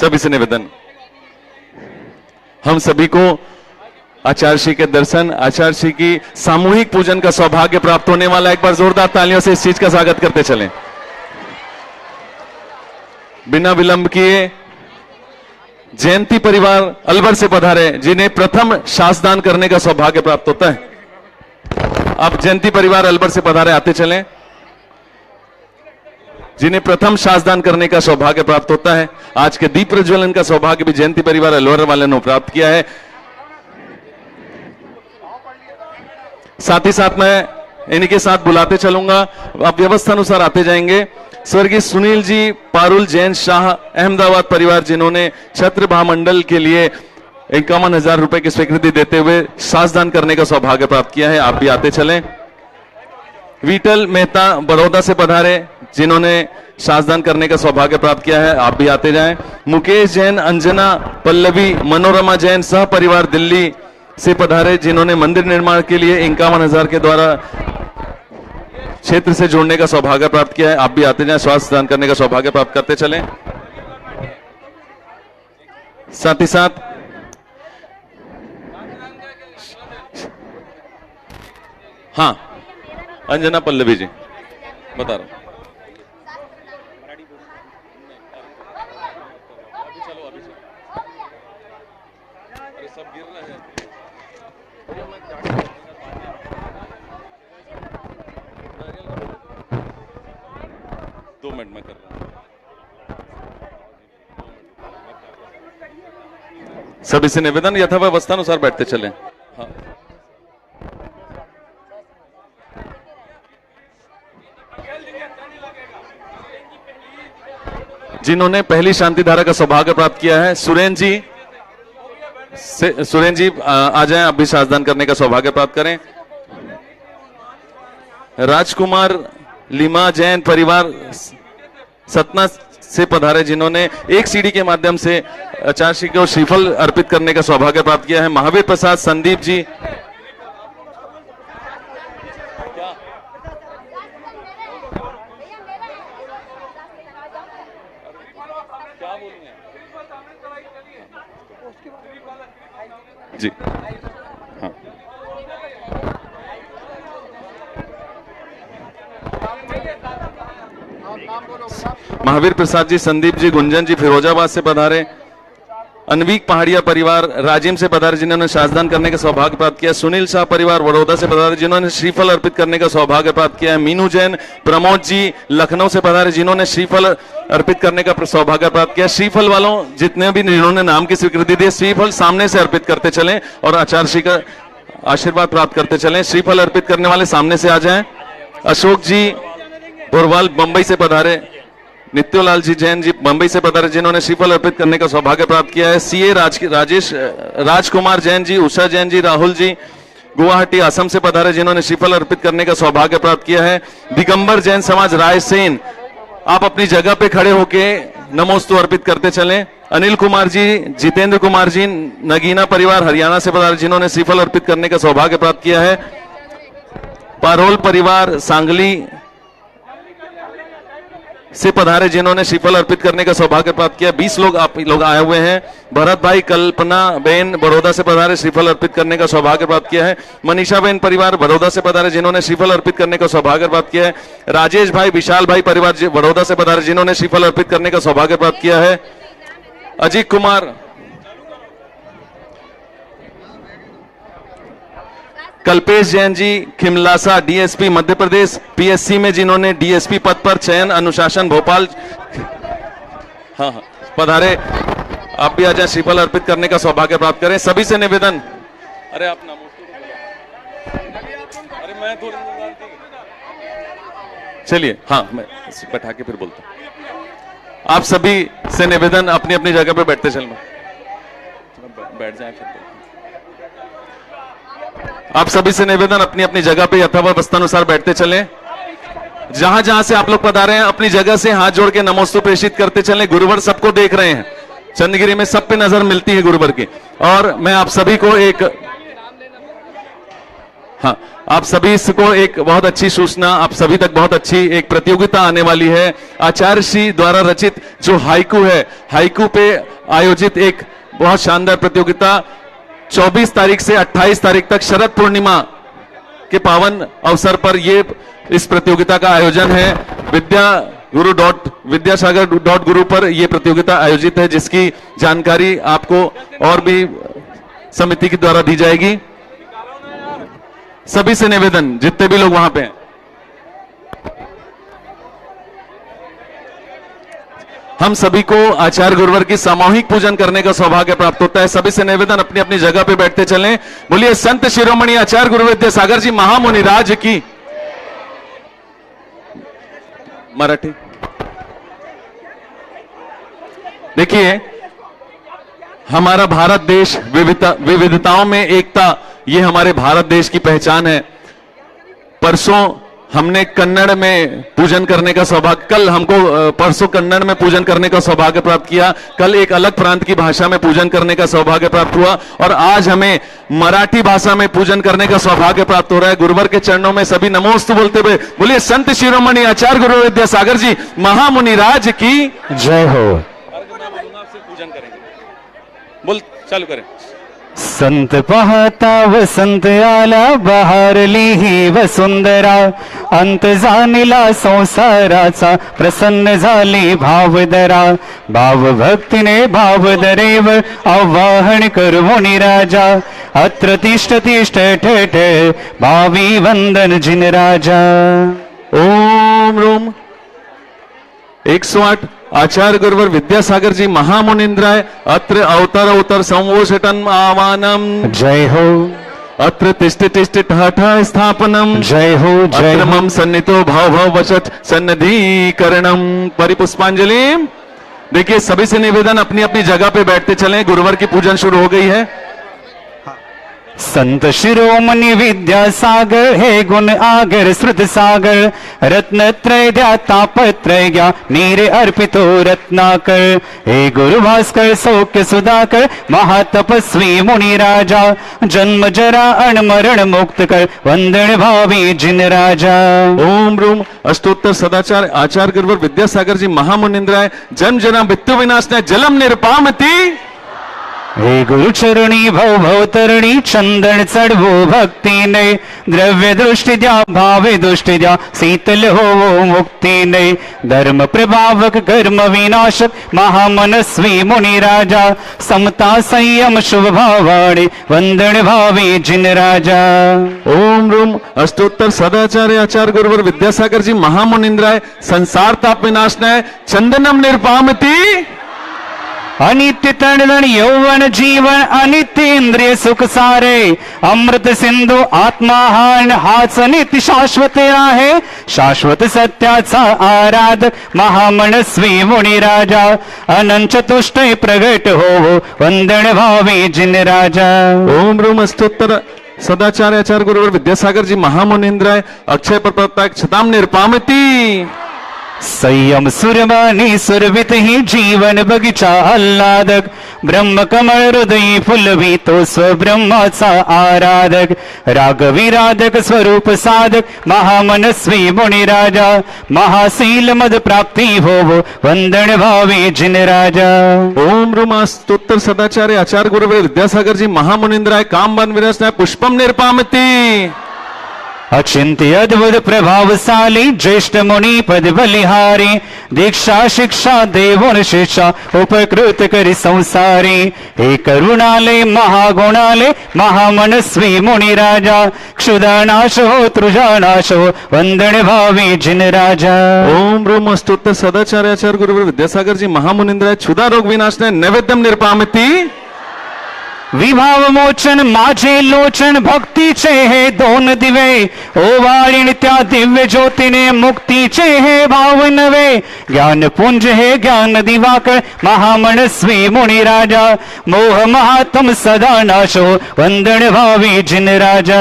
सभी से निवेदन, हम सभी को आचार्य श्री के दर्शन, आचार्य श्री की सामूहिक पूजन का सौभाग्य प्राप्त होने वाला। एक बार जोरदार तालियों से इस चीज का स्वागत करते चलें। बिना विलंब किए जयंती परिवार अलवर से पधारे, जिन्हें प्रथम शासदान करने का सौभाग्य प्राप्त होता है। अब जयंती परिवार अलवर से पधारे, आते चलें, जिन्हें प्रथम शासदान करने का सौभाग्य प्राप्त होता है। आज के दीप प्रज्वलन का सौभाग्य भी जयंती परिवार अलवर वाले ने प्राप्त किया है। साथ ही साथ मैं इनके साथ बुलाते चलूंगा, आप व्यवस्था अनुसार आते जाएंगे। स्वर्गीय सुनील जी पारुल जैन शाह अहमदाबाद परिवार, जिन्होंने छत्र महामंडल के लिए 51,000 रुपए की स्वीकृति देते हुए शासदान करने का सौभाग्य प्राप्त किया है। आप भी आते चलें। वीटल मेहता बड़ौदा से पधारे, जिन्होंने शासदान करने का सौभाग्य प्राप्त किया है। आप भी आते जाएं। मुकेश जैन, अंजना पल्लवी, मनोरमा जैन सह परिवार दिल्ली से पधारे, जिन्होंने मंदिर निर्माण के लिए 51,000 के द्वारा क्षेत्र से जोड़ने का सौभाग्य प्राप्त किया है। आप भी आते जाएं, स्वास्थ्य दान करने का सौभाग्य प्राप्त करते चलें। साथ ही साथ हाँ, अंजना पल्लवी जी बता रहा हूं। सब गिर रहा है। 2 मिनट में कर रहा हूं। सभी से निवेदन, यथावस्था अनुसार बैठते चलें। हाँ। जिन्होंने पहली शांति धारा का सौभाग्य प्राप्त किया है, सुरेन जी आ जाएं, आप भी शासदान करने का सौभाग्य प्राप्त करें। राजकुमार लीमा जैन परिवार सतना से पधारे, जिन्होंने एक सीढ़ी के माध्यम से आचार्य श्री को श्रीफल अर्पित करने का सौभाग्य प्राप्त किया है। महावीर प्रसाद संदीप जी, जी हाँ, महावीर प्रसाद जी, संदीप जी, गुंजन जी फिरोजाबाद से पधारे। अनवीक पहाड़िया परिवार राजिम से पधारे, जिन्होंने शासदान करने का सौभाग्य प्राप्त किया। सुनील शाह परिवार बड़ौदा से पधारे, जिन्होंने श्रीफल अर्पित करने का सौभाग्य प्राप्त किया है। मीनू जैन प्रमोद जी लखनऊ से पधारे, जिन्होंने श्रीफल अर्पित करने का सौभाग्य प्राप्त किया। श्रीफल वालों जितने भी जिन्होंने नाम की स्वीकृति दी, श्रीफल सामने से अर्पित करते चलें और आचार्य श्री का आशीर्वाद प्राप्त करते चलें। श्रीफल अर्पित करने वाले सामने से आ जाएं। अशोक जी बोरवाल बंबई से पधारे। नित्योलाल जी जैन जी बंबई से पधारे, जिन्होंने श्रीफल अर्पित करने का सौभाग्य प्राप्त किया है। सीए राजकुमार जैन जी, उषा जैन जी, राहुल जी गुवाहाटी असम से पधारे, जिन्होंने श्रीफल अर्पित करने का सौभाग्य प्राप्त किया है। दिगंबर जैन समाज रायसेन, आप अपनी जगह पे खड़े होके नमोस्तु अर्पित करते चलें। अनिल कुमार जी, जितेंद्र कुमार जी नगीना परिवार हरियाणा से पधारे, जिन्होंने श्रीफल अर्पित करने का सौभाग्य प्राप्त किया है। पारोल परिवार सांगली से पधारे, जिन्होंने श्रीफल अर्पित करने का सौभाग्य प्राप्त किया। 20 लोग आए हुए हैं। भरत भाई कल्पना बेन बड़ौदा से पधारे, श्रीफल अर्पित करने का सौभाग्य प्राप्त किया है। मनीषा बेन परिवार बड़ौदा से पधारे, जिन्होंने श्रीफल अर्पित करने का सौभाग्य प्राप्त किया है। राजेश भाई विशाल भाई परिवार बड़ौदा से पधारे, जिन्होंने श्रीफल अर्पित करने का सौभाग्य प्राप्त किया है। अजीत कुमार, कल्पेश जैन जी खिमलासा डीएसपी मध्य प्रदेश पीएससी में, जिन्होंने डीएसपी पद पर चयन अनुशासन भोपाल हाँ पधारे, आप भी आ जाए, श्रीफल अर्पित करने का सौभाग्य प्राप्त करें। सभी से निवेदन, अरे आप नाम, अरे मैं थोड़ी चलिए, हाँ मैं बैठा के फिर बोलता हूं। आप सभी से निवेदन, अपनी अपनी जगह पे बैठते चलना, बैठ जाए फिर। आप सभी से निवेदन, अपनी अपनी जगह पे यथावस्थानुसार बैठते चलें। जहां जहां से आप लोग पधारे हैं, अपनी जगह से हाथ जोड़ के नमोस्तु प्रेषित करते चलें। गुरुवर सबको देख रहे हैं, चंद्रगिरी में सब पे नजर मिलती है गुरुवर की। और मैं आप सभी को आप सभी को एक बहुत अच्छी सूचना, आप सभी तक बहुत अच्छी एक प्रतियोगिता आने वाली है। आचार्य श्री द्वारा रचित जो हाइकू है, हाइकू पे आयोजित एक बहुत शानदार प्रतियोगिता 24 तारीख से 28 तारीख तक शरद पूर्णिमा के पावन अवसर पर ये इस प्रतियोगिता का आयोजन है। विद्यासागर.गुरु पर यह प्रतियोगिता आयोजित है, जिसकी जानकारी आपको और भी समिति के द्वारा दी जाएगी। सभी से निवेदन, जितने भी लोग वहां पे हैं, हम सभी को आचार्य गुरुवर की सामूहिक पूजन करने का सौभाग्य प्राप्त होता है। सभी से निवेदन, अपनी अपनी जगह पे बैठते चलें। बोलिए संत शिरोमणि आचार्य गुरु विद्यासागर जी महामुनिराज की। मराठी देखिए, हमारा भारत देश विविधताओं में एकता, ये हमारे भारत देश की पहचान है। परसों हमने कन्नड़ में पूजन करने का सौभाग्य, कल हमको परसों कन्नड़ में पूजन करने का सौभाग्य प्राप्त किया, कल एक अलग प्रांत की भाषा में पूजन करने का सौभाग्य प्राप्त हुआ, और आज हमें मराठी भाषा में पूजन करने का सौभाग्य प्राप्त हो रहा है। गुरुवर के चरणों में सभी नमोस्तु बोलते हुए बोलिए संत शिरोमणि आचार्य गुरु विद्यासागर जी महामुनिराज की जय हो। पूजन करेंगे, बोल चालू करें। संत पाहता वसंत आला, बहारली ही वसुंधरा, अंत जाणिला संसाराचा, प्रसन्न झाली भावदरा, भाव भक्तीने भावदरेव आवाहन करवोनी राजा, अत्र तिष्ठ तिष्ठ ठठ भावी वंदन जिन राजा। ओम रोम 108 आचार्य गुरुवर विद्यासागर जी महामुनिंद्राय अत्र अवतार संवोषटन आवानम। जय हो। अत्र तिष्ठ तिष्ठ ठाठ स्थापनम। जय हो। जय अत्र मम सन्नितो भाव भाव वचत सन्निधिकरणम। परिपुष्पांजलि। देखिए, सभी से निवेदन, अपनी अपनी जगह पे बैठते चलें। गुरुवर की पूजन शुरू हो गई है। संत शिरोमणि विद्यासागर, हे गुण आगर श्रुत सागर, रत्नत्रय द्या तापत्रय ज्ञा, नीरे अर्पितो रत्नाकर, हे गुरु भास्कर सौख्य सुधाकर, महातपस्वी मुनि राजा, जन्म जरा अणमरण मुक्त कर, वंदन भावी जिन राजा। ओम रूम अष्टोत्तर सदाचार आचार्य गुरुवर विद्यासागर जी महामुनिंद्राय, जन्म जरा मृत्यु विनाशनाय, जलम निर्पामति। हे गुरु चरणी भव भवतरणी, चंदन चढवो भक्तीने, द्रव्य दृष्टि द्या भावे दृष्टि द्या, शीतल हो मुक्तीने, धर्म प्रभावक कर्म विनाशक, महामनस्वी मुनि राजा, समता संयम शुभ भावाणी, वंदन भावी जिन राजा। ओम रूम अष्टोत्तर सदाचार्य आचार्य गुरुवर विद्यासागर जी महामुनिंद्राय, संसार ताप विनाशनाय, चंदनम निर्पामति। अनित्य तड़न यौवन जीवन, अनित्य इंद्रिय सुख सारे, अमृत सिंधु आत्माहान, हाच नित्य शाश्वत आहे, शाश्वत सत्याचा आराधक, महामनस्वी मुनि राजा, अनंत चतुष्टय प्रगट हो, वंदन भावी जिन राजा। ओम रूम अष्टोत्तर सदाचार्य आचार्य गुरुवर विद्यासागर जी महामुनिंद्राय, अक्षय प्रपत्ता क्षताम निर्पामति। संयम सुरबानी सुरभित ही, जीवन बगीचा आह्लादक, ब्रह्म कमल हृदयी फुलवी तो स्वब्रह्माचा आराधक, राग विराधक स्वरूप साधक, महामनस्वी मुनि राजा, महाशील मद प्राप्ती हो, वंदन भावी जिन राजा। ओम रूम अष्टोत्तर सदाचार्य आचार्य गुरुवर विद्यासागर जी महामुनिंद्राय, काम बन विनाशनाय, पुष्पम निर्पामति। अचिंत्य अद्भुत प्रभावशाली, ज्येष्ठ मुनि पद बलिहारी, दीक्षा शिक्षा देवोन शिक्षा, उपकृत करि संसारी, हे करुणालय महागुणालय, महामनस्वी मुनि राजा, क्षुधानाश हो तृजानाश हो, वंदन भावी जिन राजा। ओम रूम अष्टोत्तर सदाचार्य आचार्य गुरुवर विद्यासागर जी महामुनिंद्राय, क्षुधा रोग विनाशनाय, नैवेद्यम निर्पामति। विभाव मोचन माझे लोचन, भक्तीचे हे दोन दिवे, ओवाळीण त्या दिव्य ज्योतीने, मुक्तीचे हे भाव नवे, ज्ञान पुंज हे ज्ञान दिवाकर, महामनस्वी मुनि राजा, मोह महात्म सदा नाशो, वंदन भावी जिन राजा।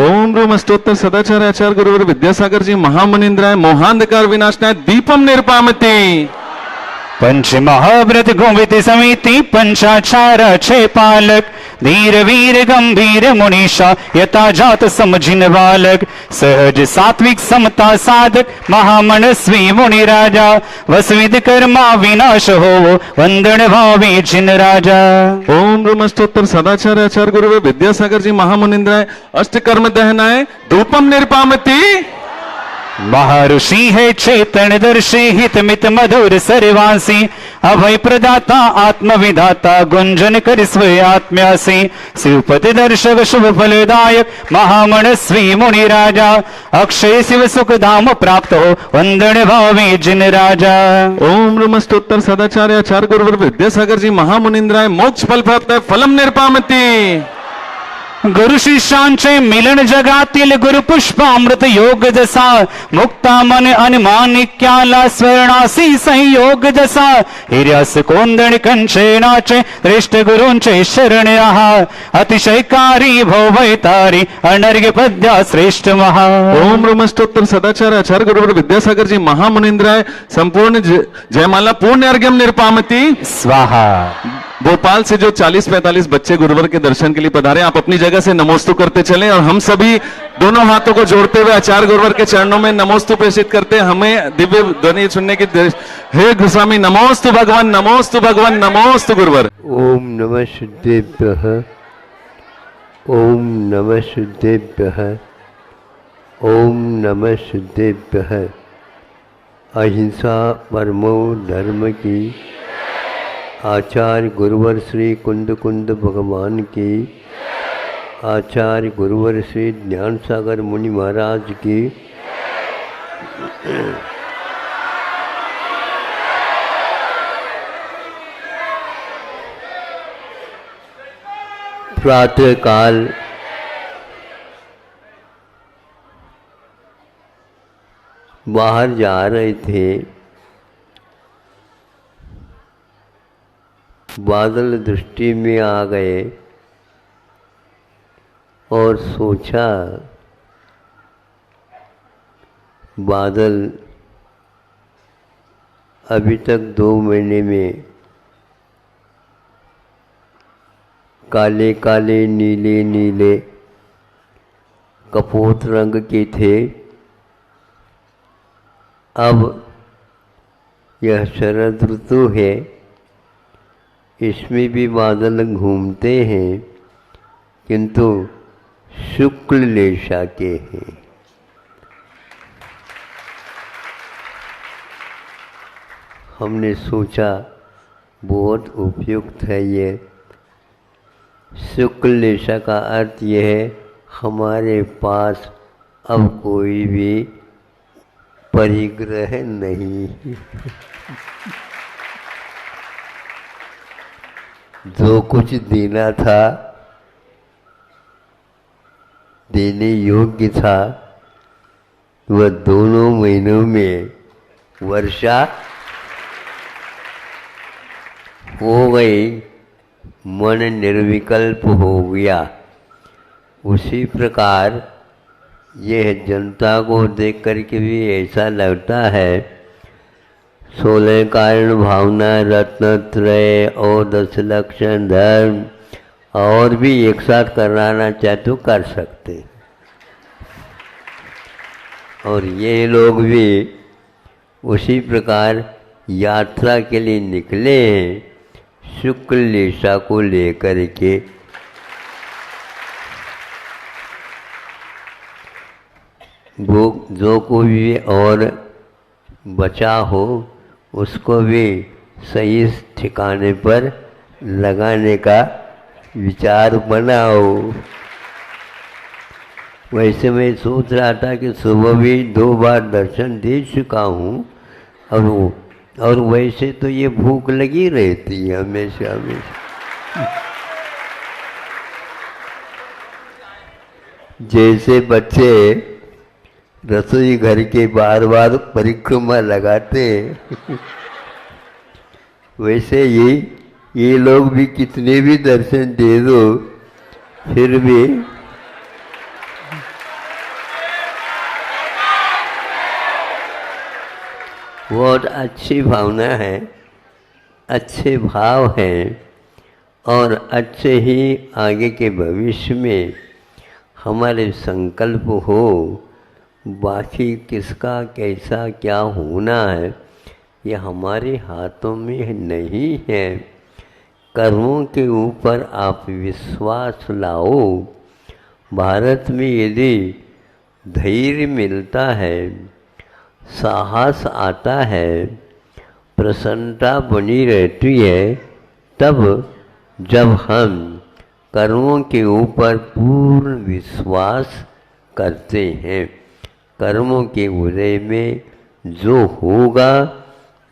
ओम रूम अष्टोत्तर सदाचार्य आचार्य गुरुवर विद्यासागर जी महामुनिंद्राय, मोहांधकार विनाशनाय, दीपम निर्पामति। पंच महाव्रत गोवित समिति पंचाचार छे पालक धीर वीर गंभीर मुनीषा यथा जात समझिन बालक सहज सात्विक समता साधक महामनस्वी मुनि राजा वसविद कर्मा विनाश हो वंदन भावे जिन राजा। ओम ब्रह्मस्तोत्र सदाचार्य आचार्य गुरुवे विद्यासागर जी महामुनिंद्राय अष्टकर्म दहनाय धूपम निर्पामति। महर्षि है चेतन दर्शी हित मित मधुर सर्वासी अभय प्रदाता आत्म विधाता गुंजन कर स्वय आत्म्यासी शिवपति दर्शक शुभ फलदायक महामनस्वी मुनि राजा अक्षय शिव सुख धाम प्राप्त हो वंदन भावे जिन राजा। ओम ब्रह्मस्तोत्र सदाचार्य आचार्य गुरुवर विद्यासागर जी महामुनिंद्राय मोक्ष फल प्राप्त है फलम निर्पामति। गुरु शिष्यांचे मिलन जगातील गुरु पुष्पामृत योग जसा मुक्ता मन अनुमानिक्याला स्वर्णासी संयोग जसा हिर्यास कोंदण कंचेनाचे श्रेष्ठ गुरूंचे शरण आहा अतिशयकारी भवैतारी अनर्घ्य पद्या श्रेष्ठ महा। ओम ब्रह्मस्तोत्र सदाचार्य आचार्य गुरुवर विद्यासागर जी महामुनिंद्राय संपूर्ण जयमाला पूर्ण अर्घ्यम निर्पामति स्वाहा। भोपाल से जो 40-45 बच्चे गुरुवर के दर्शन के लिए पधारे आप अपनी जगह से नमोस्तु करते चलें और हम सभी दोनों हाथों को जोड़ते हुए आचार्य गुरुवर के चरणों में नमोस्तु प्रेषित करते हमें दिव्य ध्वनि सुनने की हे गोस्वामी नमोस्तु भगवान नमोस्तु भगवान नमोस्तु गुरुवर। ओम नमः शुद्धेभ्यः ओम नमः शुद्धेभ्यः ओम नमः शुद्धेभ्यः। अहिंसा परमो धर्म की आचार्य गुरुवर श्री कुंद कुंद भगवान की आचार्य गुरुवर श्री ज्ञान सागर मुनि महाराज की प्रातः काल बाहर जा रहे थे, बादल दृष्टि में आ गए और सोचा बादल अभी तक 2 महीने में काले काले नीले नीले कपोत रंग के थे, अब यह शरद ऋतु है, इसमें भी बादल घूमते हैं किंतु शुक्ल लेशा के हैं। हमने सोचा बहुत उपयुक्त है ये। शुक्ल लेशा का अर्थ यह है हमारे पास अब कोई भी परिग्रह नहीं जो कुछ देना था देने योग्य था वह दोनों महीनों में वर्षा हो गई, मन निर्विकल्प हो गया। उसी प्रकार यह जनता को देख करके भी ऐसा लगता है 16 कारण भावना रत्नत्रय और 10 लक्षण धर्म और भी एक साथ कराना चाहे तो कर सकते, और ये लोग भी उसी प्रकार यात्रा के लिए निकले हैं शुक्ल लेशा को लेकर के। वो जो कोई भी और बचा हो उसको भी सही ठिकाने पर लगाने का विचार बनाओ। वैसे मैं सोच रहा था कि सुबह भी 2 बार दर्शन दे चुका हूँ और वैसे तो ये भूख लगी रहती है हमेशा हमेशा। जैसे बच्चे रसोई घर के बार बार परिक्रमा लगाते हैं वैसे ये लोग भी कितने भी दर्शन दे दो फिर भी बहुत अच्छी भावना है अच्छे भाव हैं और अच्छे ही आगे के भविष्य में हमारे संकल्प हो, बाकी किसका कैसा क्या होना है ये हमारे हाथों में नहीं है। कर्मों के ऊपर आप विश्वास लाओ। भारत में यदि धैर्य मिलता है, साहस आता है, प्रसन्नता बनी रहती है, तब जब हम कर्मों के ऊपर पूर्ण विश्वास करते हैं। कर्मों के उदय में जो होगा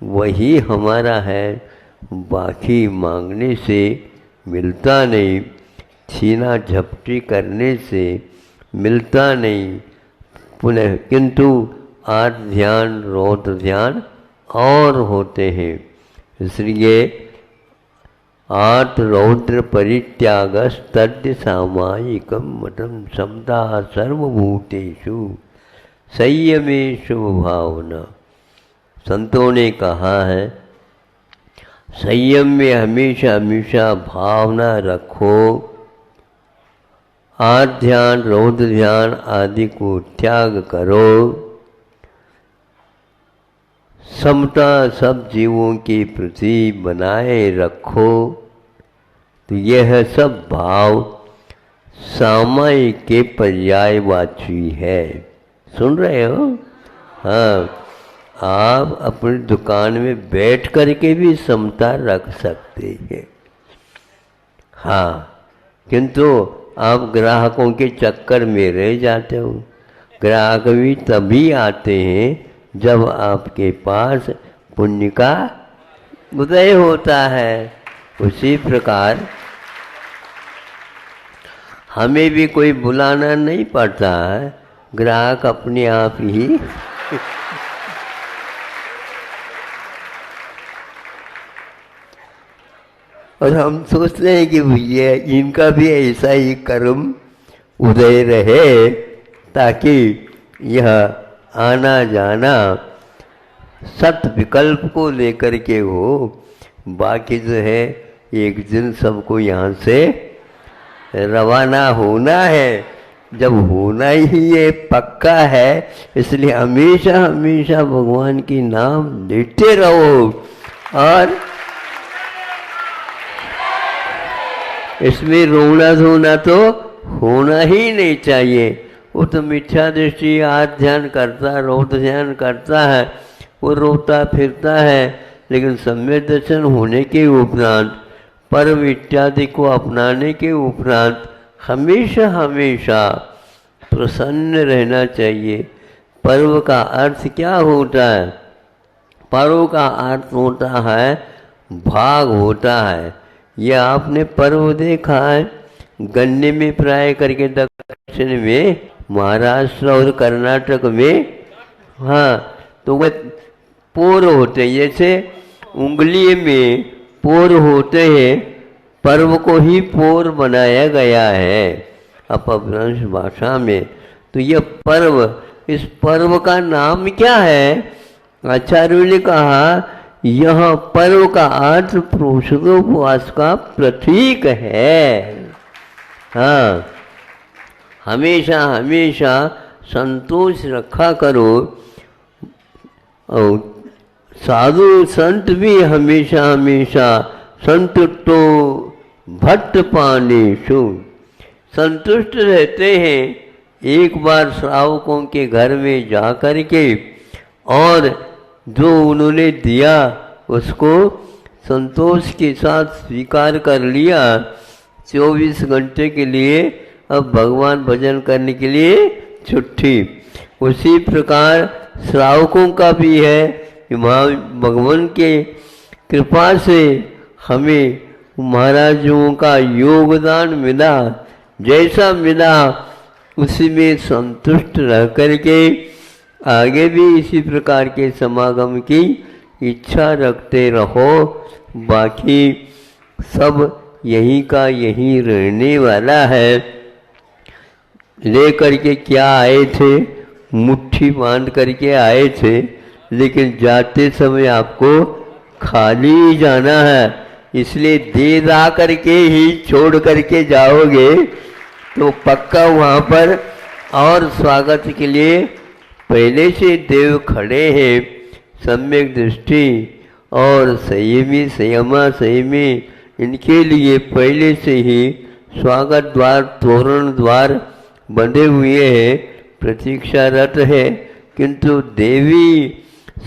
वही हमारा है, बाकी मांगने से मिलता नहीं, छीना झपटी करने से मिलता नहीं। पुनः किंतु आठ ध्यान रौद्र ध्यान और होते हैं, इसलिए आठ रौद्र परित्याग तद्य सामायिकम मतम समता सर्वभूतेषु संयमेषु भावना। संतों ने कहा है संयम में हमेशा हमेशा भावना रखो। आठ ध्यान रौद्र ध्यान आदि को त्याग करो। समता सब जीवों के प्रति बनाए रखो। तो यह सब भाव सामायिक के पर्यायवाची है। सुन रहे हो? हाँ, आप अपनी दुकान में बैठ करके भी समता रख सकते हैं। हाँ, किंतु आप ग्राहकों के चक्कर में रह जाते हो। ग्राहक भी तभी आते हैं जब आपके पास पुण्य का उदय होता है। उसी प्रकार हमें भी कोई बुलाना नहीं पड़ता है, ग्राहक अपने आप ही और हम सोचते हैं कि भैया इनका भी ऐसा ही कर्म उदय रहे ताकि यह आना जाना सत विकल्प को लेकर के हो। बाकी जो है एक दिन सबको यहाँ से रवाना होना है। जब होना ही ये पक्का है, इसलिए हमेशा हमेशा भगवान की नाम लेते रहो। और इसमें रोना धोना तो होना ही नहीं चाहिए। वो तो मिथ्या दृष्टि आठ ध्यान करता, रौद्र ध्यान करता है, वो रोता फिरता है, लेकिन सम्यक दर्शन होने के उपरांत पर्व इत्यादि को अपनाने के उपरांत हमेशा हमेशा प्रसन्न रहना चाहिए। पर्व का अर्थ क्या होता है? पर्व का अर्थ होता है भाग होता है। यह आपने पर्व देखा है गन्ने में प्राय करके दक्षिण में महाराष्ट्र और कर्नाटक में, हाँ, तो वह पोर होते हैं, जैसे उंगली में पोर होते हैं, पर्व को ही पोर बनाया गया है अपभ्रंश भाषा में। तो यह पर्व, इस पर्व का नाम क्या है? आचार्यों ने कहा यह पर्व का अर्थ पुरुषोपवास का प्रतीक है। हाँ, हमेशा हमेशा संतोष रखा करो। और साधु संत भी हमेशा हमेशा संतुष्टो भट्ट पानेषु संतुष्ट रहते हैं। एक बार श्रावकों के घर में जा कर के और जो उन्होंने दिया उसको संतोष के साथ स्वीकार कर लिया। 24 घंटे के लिए अब भगवान भजन करने के लिए छुट्टी। उसी प्रकार श्रावकों का भी है कि भगवान के कृपा से हमें महाराजों का योगदान मिला, जैसा मिला उसी में संतुष्ट रह करके आगे भी इसी प्रकार के समागम की इच्छा रखते रहो। बाकी सब यहीं का यहीं रहने वाला है। ले करके क्या आए थे? मुट्ठी बांध करके आए थे, लेकिन जाते समय आपको खाली जाना है, इसलिए दे दा करके ही छोड़ करके जाओगे तो पक्का वहाँ पर और स्वागत के लिए पहले से देव खड़े हैं। सम्यक दृष्टि और संयमी संयमा संयमी इनके लिए पहले से ही स्वागत द्वार तोरण द्वार बंधे हुए हैं, प्रतीक्षारत है। किंतु देवी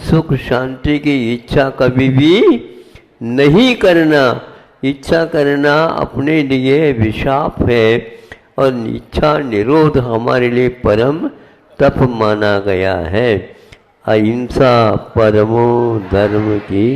सुख शांति की इच्छा कभी भी नहीं करना। इच्छा करना अपने लिए विशाप है और इच्छा निरोध हमारे लिए परम तप माना गया है। अहिंसा परमो धर्म की